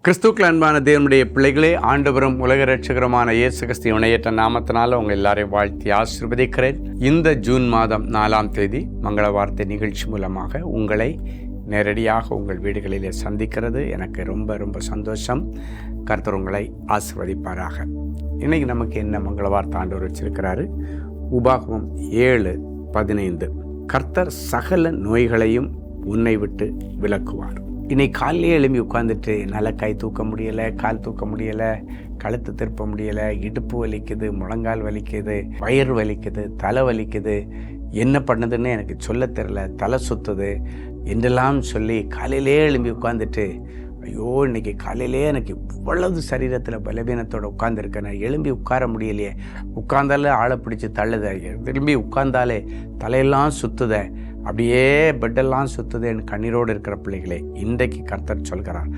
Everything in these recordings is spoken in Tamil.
கிறிஸ்துக்கள் அன்பான தேவனுடைய பிள்ளைகளே, ஆண்டவரும் உலக இரட்சகருமான இயேசு கிறிஸ்து இணையற்ற நாமத்தினால உங்கள் எல்லாரையும் வாழ்த்தி ஆசீர்வதிக்கிறேன். இந்த ஜூன் மாதம் 4ஆம் தேதி மங்கள வார்த்தை நிகழ்ச்சி மூலமாக உங்களை நேரடியாக உங்கள் வீடுகளிலே சந்திக்கிறது எனக்கு ரொம்ப சந்தோஷம். கர்த்தர் உங்களை ஆசீர்வதிப்பாராக. இன்னைக்கு நமக்கு என்ன மங்கள வார்த்தை ஆண்டவர் வச்சிருக்கிறாரு? உபாகமம் 7:15. கர்த்தர் சகல நோய்களையும் உன்னை விட்டு விலக்குவார். இன்னைக்கு காலையிலே எழும்பி உட்காந்துட்டு நல்லா கை தூக்க முடியலை, கால் தூக்க முடியலை, கழுத்து திருப்ப முடியலை, இடுப்பு வலிக்குது, முழங்கால் வலிக்குது, வயிறு வலிக்குது, தலை வலிக்குது, என்ன பண்ணுதுன்னு எனக்கு சொல்ல தெரியல, தலை சுற்றுது என்றெல்லாம் சொல்லி காலையிலே எழும்பி உட்காந்துட்டு, ஐயோ இன்னைக்கு காலையிலே எனக்கு இவ்வளவு சரீரத்தில் பலவீனத்தோடு உட்காந்துருக்கேன், எழும்பி உட்கார முடியலையே, உட்கார்ந்தாலே ஆளை பிடிச்சி தள்ளுத, திரும்பி உட்கார்ந்தாலே தலையெல்லாம் சுற்றுத, அப்படியே பெட்டெல்லாம் சுற்றுதேன்னு கண்ணீரோடு இருக்கிற பிள்ளைகளே, இன்றைக்கு கர்த்தர் சொல்கிறார்,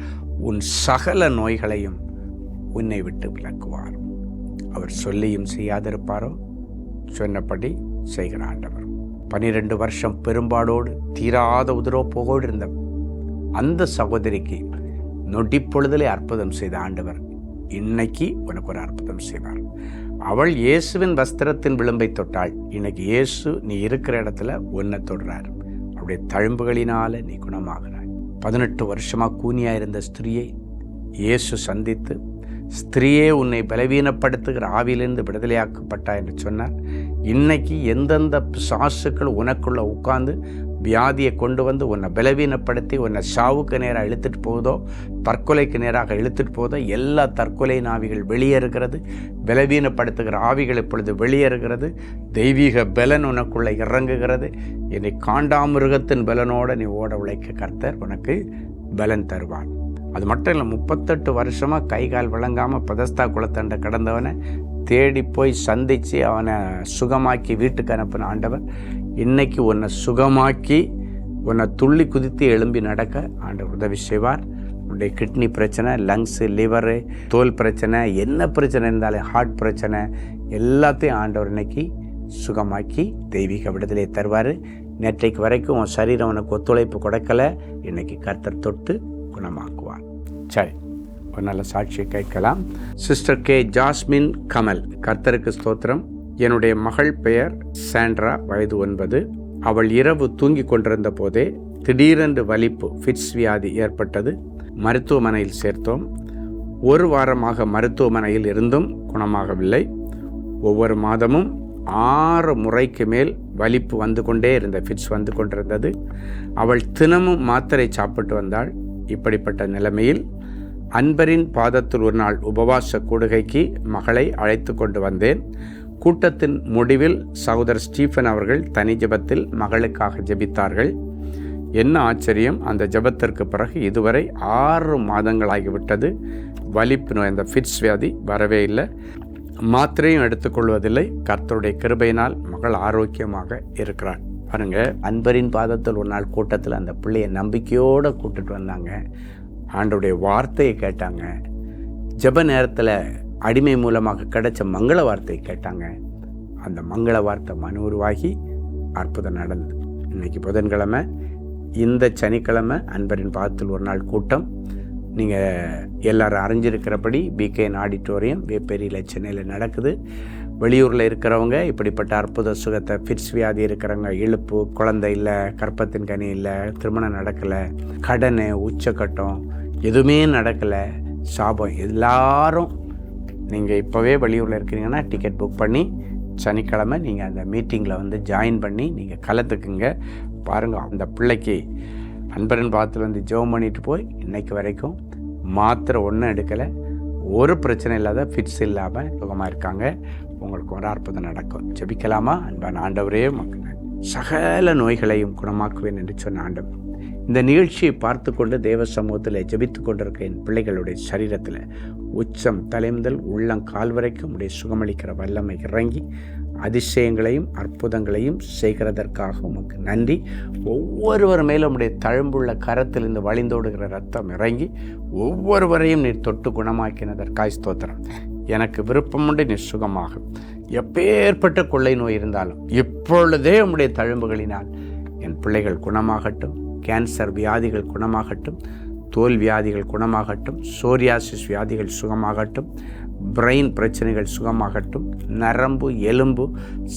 உன் சகல நோய்களையும் உன்னை விட்டு விலக்குவார். அவர் சொல்லியும் செய்யாதிருப்பாரோ? சொன்னபடி செய்கிற ஆண்டவர். 12 வருஷம் பெரும்பாடோடு தீராத உதிரோப்போடு இருந்த அந்த சகோதரிக்கு நொடிப்பொழுதிலே அற்புதம் செய்த ஆண்டவர் இன்னைக்கு உனக்கு ஒரு அற்புதம் செய்வார். அவள் இயேசுவின் வஸ்திரத்தின் விளிம்பை தொட்டாள். இன்னைக்கு இயேசு நீ இருக்கிற இடத்துல உன்னை தொடுறார். அவருடைய தழும்புகளினால நீ குணமாகிறாய். 18 வருஷமா கூனியா இருந்த ஸ்திரியை இயேசு சந்தித்து, ஸ்திரியே உன்னை பலவீனப்படுத்துகிற ஆவியிலிருந்து விடுதலையாக்கப்பட்டா என்று சொன்னார். இன்னைக்கு எந்தெந்த பிசாசுக்கள் உனக்குள்ள உட்கார்ந்து வியாதியை கொண்டு வந்து உன்னை பலவீனப்படுத்தி உன்னை சாவுக்கு நேராக இழுத்துட்டு போகுதோ, தற்கொலைக்கு நேராக இழுத்துட்டு போதோ, எல்லா தற்கொலை ஆவிகள் வெளியேறுகிறது. பலவீனப்படுத்துகிற ஆவிகள் இப்பொழுது வெளியேறுகிறது. தெய்வீக பலன் உனக்குள்ளே இறங்குகிறது. என்னை காண்டாமிருகத்தின் பலனோடு நீ ஓட உழைக்க கர்த்தர் உனக்கு பலன் தருவார். அது மட்டும் இல்லை, 38 வருஷமாக கை கால் விளங்காமல் பதஸ்தா குளத்தண்டை கடந்தவனை தேடி போய் சந்தித்து அவனை சுகமாக்கி வீட்டுக்கு அனுப்பின ஆண்டவர் இன்னைக்கு உன்னை சுகமாக்கி உன்னை துள்ளி குதித்து எழும்பி நடக்க ஆண்டவர் உதவி செய்வார். உன்னுடைய கிட்னி பிரச்சனை, லங்ஸு, லிவரு, தோல் பிரச்சனை, என்ன பிரச்சனை இருந்தாலும், ஹார்ட் பிரச்சனை எல்லாத்தையும் ஆண்டவர் இன்னைக்கு சுகமாக்கி தெய்வீக விடுதலை தருவார். நேற்றைக்கு வரைக்கும் உன் சரீரம் உனக்கு ஒத்துழைப்பு கொடுக்கலை, இன்னைக்கு கர்த்தர் தொட்டு குணமாக்குவார். சரி, ஒரு நல்ல சாட்சியை கேட்கலாம். Sister K jasmine Kamal. கர்த்தருக்கு ஸ்தோத்திரம். என்னுடைய மகள் பெயர் சாண்ட்ரா, வயது 9. அவள் இரவு தூங்கி கொண்டிருந்த போதே திடீரென்று வலிப்பு, ஃபிட்ஸ் வியாதி ஏற்பட்டது. மருத்துவமனையில் சேர்த்தோம். 1 வாரமாக மருத்துவமனையில் இருந்தும் குணமாகவில்லை. ஒவ்வொரு மாதமும் 6 முறைக்கு மேல் வலிப்பு வந்து கொண்டே இருந்த, ஃபிட்ஸ் வந்து கொண்டிருந்தது. அவள் தினமும் மாத்திரை சாப்பிட்டு வந்தாள். இப்படிப்பட்ட நிலைமையில் அன்பரின் பாதத்தில் ஒரு நாள் உபவாச கூடுகைக்கு மகளை அழைத்து கொண்டு வந்தேன். கூட்டத்தின் முடிவில் சகோதரர் ஸ்டீஃபன் அவர்கள் தனி ஜெபத்தில் மகளுக்காக ஜெபித்தார்கள். என்ன ஆச்சரியம், அந்த ஜெபத்திற்கு பிறகு இதுவரை 6 மாதங்களாகிவிட்டது. வலிப்பு நோய், அந்த ஃபிட்ஸ் வியாதி வரவே இல்லை. மாத்திரையும் எடுத்துக்கொள்வதில்லை. கர்த்தருடைய கிருபையினால் மகள் ஆரோக்கியமாக இருக்கிறார். பாருங்க, அன்பரின் பாதத்தில் ஒரு நாள் கூட்டத்தில் அந்த பிள்ளையை நம்பிக்கையோடு கூட்டிட்டு வந்தாங்க. ஆண்டவருடைய வார்த்தையை கேட்டாங்க. ஜெப நேரத்தில் அடிமை மூலமாக கிடைச்ச மங்கள வார்த்தையை கேட்டாங்க. அந்த மங்கள வார்த்தை மனுருவாகி அற்புதம் நடந்தது. இன்னைக்கு புதன்கிழமை, இந்த சனிக்கிழமை அன்பரின் பாதத்தில் ஒரு நாள் கூட்டம். நீங்கள் எல்லாரும் அறிஞ்சிருக்கிறபடி பிகேஎன் ஆடிட்டோரியம் வேப்பேரியில் சென்னையில் நடக்குது. வெளியூரில் இருக்கிறவங்க இப்படிப்பட்ட அற்புத சுகத்தை, ஃபிட்ஸ் வியாதி இருக்கிறவங்க, இழுப்பு, குழந்தை இல்லை, கற்பத்தின் கனி இல்லை, திருமணம் நடக்கலை, கடன், உச்சக்கட்டம் எதுவுமே நடக்கலை, சாபம், எல்லாரும் நீங்கள் இப்போவே வெளியூரில் இருக்கிறீங்கன்னா டிக்கெட் புக் பண்ணி சனிக்கிழமை நீங்கள் அந்த மீட்டிங்கில் வந்து ஜாயின் பண்ணி நீங்கள் கலந்துக்குங்க. பாருங்கள், அந்த பிள்ளைக்கு அன்பரின் பாதத்தில் வந்து ஜெபம் பண்ணிட்டு போய் இன்னைக்கு வரைக்கும் மாத்திரை ஒன்றும் எடுக்கலை, ஒரு பிரச்சனை இல்லாத, ஃபிட்ஸ் இல்லாமல் சுகமாக இருக்காங்க. உங்களுக்கு ஒரு அற்புதம் நடக்கும். ஜெபிக்கலாமா? அன்பான ஆண்டவரே, மக்கள் சகல நோய்களையும் குணமாக்குவேன் என்று சொன்ன ஆண்டவர், இந்த நிகழ்ச்சியை பார்த்து கொண்டு தேவ சமூகத்தில் ஜெபித்து கொண்டிருக்க என் பிள்ளைகளுடைய சரீரத்தில் உச்சம் தலைமுதல் உள்ளங்கால் வரைக்கும் உடைய சுகமளிக்கிற வல்லமை இறங்கி அதிசயங்களையும் அற்புதங்களையும் செய்கிறதற்காக உமக்கு நன்றி. ஒவ்வொருவர் மேலும் உடைய தழும்புள்ள கரத்திலிருந்து வழிந்தோடுகிற ரத்தம் இறங்கி ஒவ்வொருவரையும் நீர் தொட்டு குணமாக்கினதற்காய் ஸ்தோத்திரம். எனக்கு விருப்பமுண்டு நீர் சுகமாகும். எப்பேற்பட்ட கொள்ளை நோய் இருந்தாலும் இப்பொழுதே உம்முடைய தழும்புகளினால் என் பிள்ளைகள் குணமாகட்டும். கேன்சர் வியாதிகள் குணமாகட்டும். தோல் வியாதிகள் குணமாகட்டும், சோரியாசிஸ் வியாதிகள் சுகமாகட்டும், பிரெயின் பிரச்சனைகள் சுகமாகட்டும், நரம்பு எலும்பு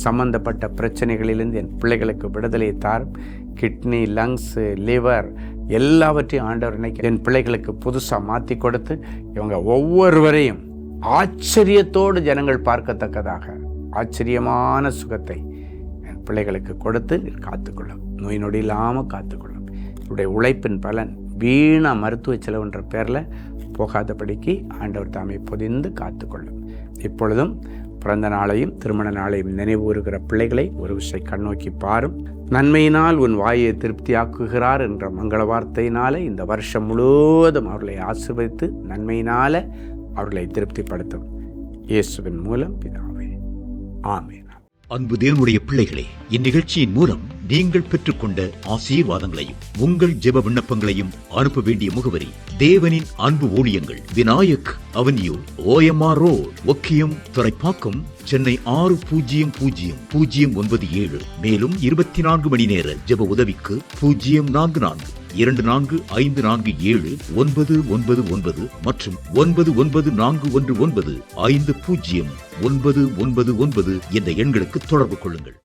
சம்பந்தப்பட்ட பிரச்சனைகளிலிருந்து என் பிள்ளைகளுக்கு விடுதலையை தாரும். கிட்னி, லங்ஸு, லிவர் எல்லாவற்றையும் ஆண்டவர் இன்னைக்கு என் பிள்ளைகளுக்கு புதுசாக மாற்றி கொடுத்து இவங்க ஒவ்வொருவரையும் ஆச்சரியத்தோடு ஜனங்கள் பார்க்கத்தக்கதாக ஆச்சரியமான சுகத்தை என் பிள்ளைகளுக்கு கொடுத்து காத்துக்கொள்ளும். நோய் நொடி இல்லாமல் காத்துக்கொள்ளும். என்னுடைய உழைப்பின் பலன் வீணா மருத்துவ செலவுன்ற பேரில் போகாதபடிக்கு ஆண்டவர் தாமே பொதிந்து காத்துக்கொள்ளும். இப்பொழுதும் பிறந்த நாளையும் திருமண நாளையும் நினைவுறுகிற பிள்ளைகளை ஒரு விஷயம் கண்ணோக்கி பாரும். நன்மையினால் உன் வாயை திருப்தியாக்குகிறார் என்ற மங்கள வார்த்தையினால இந்த வருஷம் முழுவதும் அவர்களை ஆசீர்வதித்து நன்மையினால அவர்களை திருப்திப்படுத்தும். இயேசுவின் மூலம் பிதாவே, ஆமென். அன்பு தேவனுடைய பிள்ளைகளே, இந்நிகழ்ச்சியின் மூலம் நீங்கள் பெற்றுக்கொண்ட ஆசீர்வாதங்களையும் உங்கள் ஜெப விண்ணப்பங்களையும் அனுப்ப வேண்டிய முகவரி: தேவனின் அன்பு ஊழியங்கள், Vinayak avenue, OMR road, Okkiyam, Thoraipakkam, Chennai 600097. மேலும் 24 மணி நேர ஜெப உதவிக்கு 04424579999 மற்றும் 9941150999 என்ற எண்களுக்கு தொடர்பு கொள்ளுங்கள்.